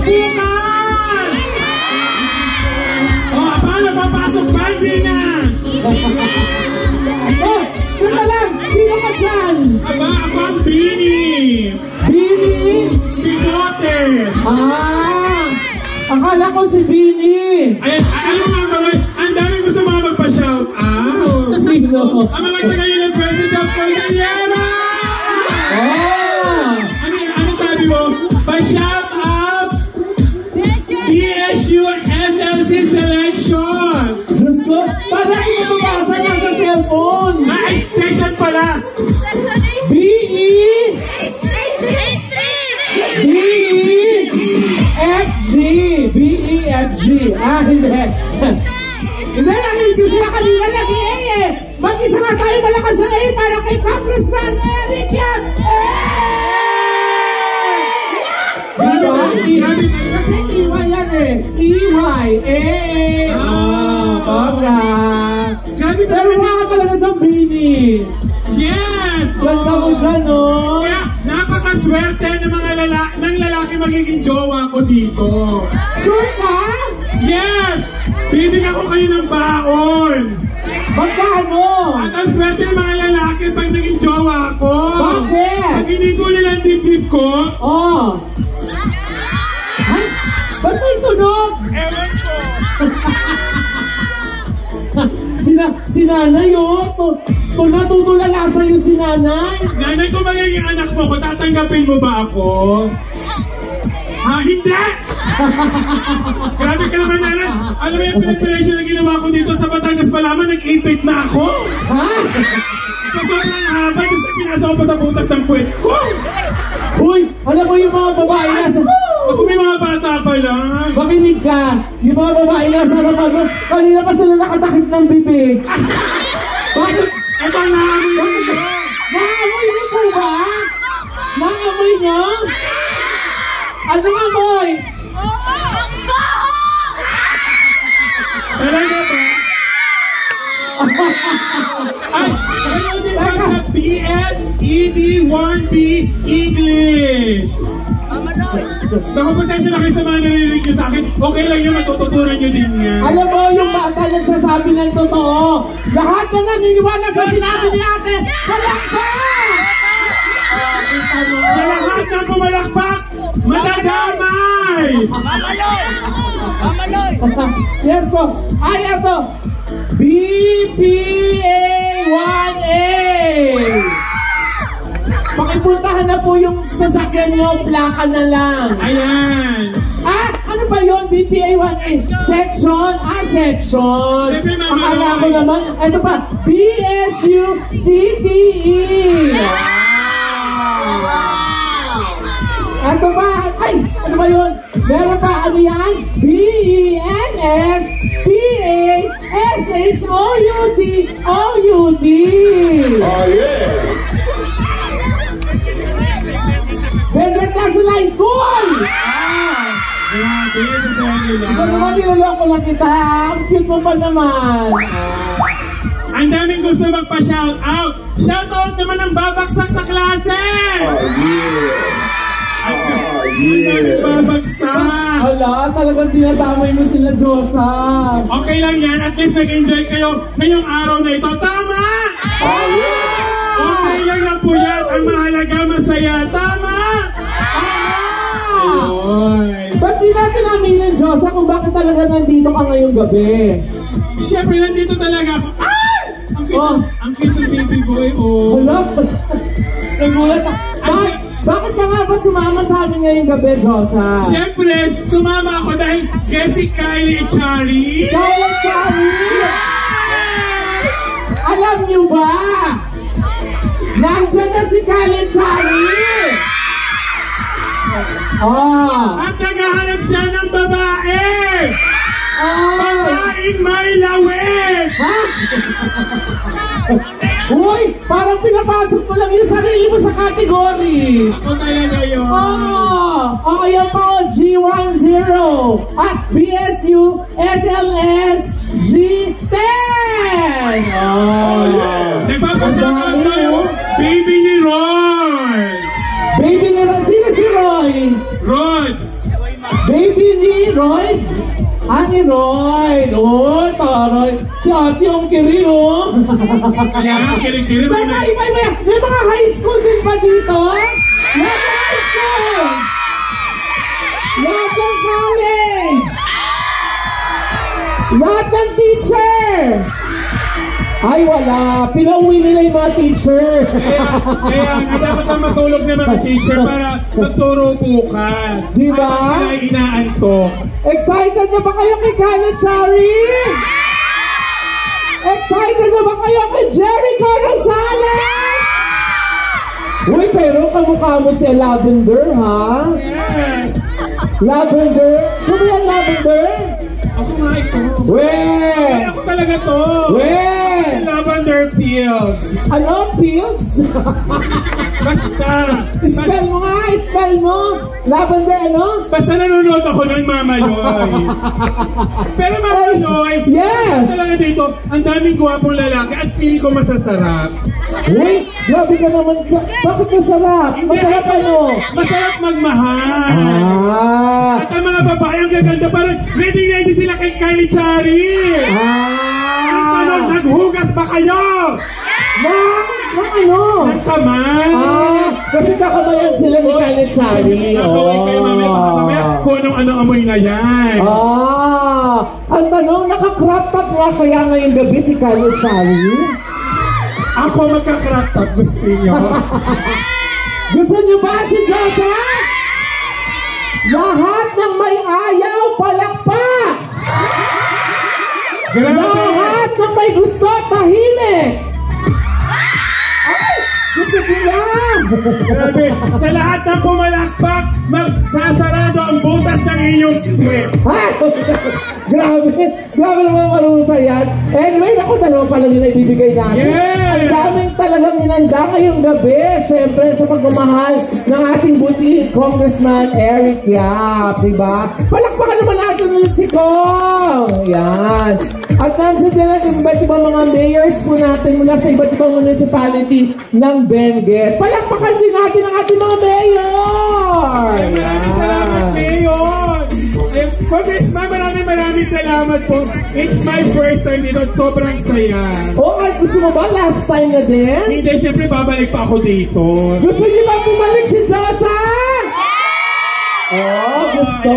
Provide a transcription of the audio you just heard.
Subukan! Oh, paano papasok ba? Hindi na! Oh, saka lang! Sino ka dyan? Aba, ako ang Bini! Bini? Bigote! Akala ko si Bini! Ayan, alam nga mga, ang dami gusto mga magpa-shout out! Sino? Ang mga tagayin ng President Cordillera! Ano sabi mo? Pa-shout out! BSU SLC Selection! Diyos ko, para inababasa na sa cellphone! Ay, section pala! B-E-F-G! Hindi. Hindi, narinig ko sila kanina nag-i-A Mag-isa nga tayo malakas sa A para kay Congressman Eric yan! Kasi EY yan EY! Cobra! Pero mga talaga sa Bini! Yes! Ganda mo dyan, no? Kaya, napakaswerte ng mga lalaki magiging jowa ko dito. Sure ka? Yes! Bibigyan ko kayo ng baon. Magkano? At ang swerte ng mga lalaki pag naging jowa ko. Bakit? Pag inigo nila ang dibdib ko. Oh. Ay, ba't may tunog? Ewan ko. Si nanay, kung natutulala sa'yo si nanay. Nanay ko magiging anak mo ko, tatanggapin mo ba ako? Ha, hindi! Grabe ka naman, nanay. Alam mo yung pinag-operation na ginawa ko dito sa Batangas Palaman, nag-8-8 na ako. Ha? So, sobrang haba, yung pinasa ko pa sa butas ng puwet ko. Uy, alam mo yung mga babae nasa... Ako may mga bata pa lang. Makinig ka, yung mga babae nasa harapan mo, kanina pa sila nakatakip ng bibig. Bakit? Ito ang naamoy mo. Naamoy mo po ba? Naamoy mo? Anong amoy? Talaga ba? Ay, ayaw din ba sa BSED1B English? Naku, pasensya na kayo sa mga narinig nyo sa akin. Okay lang yun, matututunan nyo din yan. Alam mo, yung bata nagsasabi ng totoo. Lahat na naniniwala sa sinabi ni ate, palakpak! Sa lahat ng pumalakpak, madadamay! Yes po. Ay, ito. BPA1A. Pakipuntahan na po yung sasakyan nyo, plaka na lang. Ayan. Ano ba yun? BPA1A? Section? Section. Siyempre, mama. Akala ko naman, ito pa, BSU CTE. Ito ba? Ay, ano ba yun? Meron pa, ano yan? BENS PASHOUD OUD. Oh, yeah. Bendet National School! Grabe, Ito naman niloloko lang kita. Ang cute mo pa naman. ang daming gusto magpa-shout out. Shout out naman ang babaksak na klase! Ang daming babaksak! Hala, talagang dinadamay mo sila, Diyosa. Okay lang yan, at least nag-enjoy kayo ngayong araw na ito. Tama! Okay lang na po yan. Ang mahalaga, masaya. Tama! Ba't di natin aminin, Diyosa, kung bakit talaga nandito ka ngayong gabi? Siyempre, nandito talaga ako. Ay! Ang cute ng baby boy, oh. Hala? Nagulat na. Bakit ka nga ba sumama sa amin ngayong gabi, Diyosa? Siyempre, sumama ako dahil si Kylie Echari. Kylie Echari! Alam niyo ba? Nandiyan na si Kylie Echari! At naghahanap siya ng babae! Babaeng may lawit! Ha? Uy, parang pinapasok mo lang yung sarili mo sa category. Ako talaga yun. Okay yan pa o, G10. BSU SLS G10. Nagpapasyakan tayo, baby ni Roy. Baby ni Roy? Sino si Roy? Rod. Baby Roy? Ani Roy? No, taray. Si ate yung kiri, oh. Kaya nga, kiri-kiri. May mga high school din ba dito? Lahat ng high school! Lahat ng college! Lahat ng teacher! Ay, wala. Pinauwi nila yung mga teacher. Kaya nga, dapat na matulog na mga teacher para magturo bukas. Diba? Para sila inaantok. Excited na ba kayo kay Kyle Chari? Excited na ba kayo kay Jericho Rosales? Uy, pero kamukha mo si Lavender, ha? Yes! Lavender? Ano yan, Lavender? Ako nga ito. Weh! Ako talaga to. Weh! Lavender Fields. Ano? Fields? Basta. Spell mo nga, spell mo. Lavender ano? Basta nanonood ako ng Mama Yoy. Pero Mama Yoy, yes! talaga dito, ang daming guwapong lalaki at pili ko masasarap. Uy, grabe ka naman. Bakit masarap? Masarap ano? Masarap magmahal. Ah! At ang mga babae ang gaganda, parang ready sila kay Kylie Chari. Ang tanong, naghugas ba kayo? Ng ano? Ng kamay. Kasi kakamayan sila ni Kyle Chari. Nakaway kayo mamaya, baka mamaya kung anong amoy na yan. Ang tanong, naka-crop top nga kaya ngayong gabi si Kyle Chari? Ako magka-crop top, gusto niyo. Gusto niyo ba si Josa? Lahat ng may ayaw, palakpak! Lahat ng may gusto, tahimik! Ay! Gusto ko lang! Grabe, sa lahat ng pumalakpak, magsasarado ang butas ng inyong sweat. Grabe! Grabe naman marusa yan. Anyway, ako dalawa pala nila ibibigay natin. Yes! Ang daming talagang inanda ngayong gabi. Siyempre, sa pagmamahal ng ating buti, Congressman Eric Yap. Diba? Palakpakan naman natin ulit si Kong. Yan. At nandiyan din ang iba't ibang mga mayors po natin mula sa iba't ibang municipality ng Benguet. Palakpakan din natin ang ating mga mayor. Maraming salamat, Mayor! Congressman, maraming salamat po. It's my first time dito. Sobrang saya. Ay, gusto mo ba last time na din? Hindi, syempre babalik pa ako dito. Gusto niyo ba bumalik si Josa? Gusto.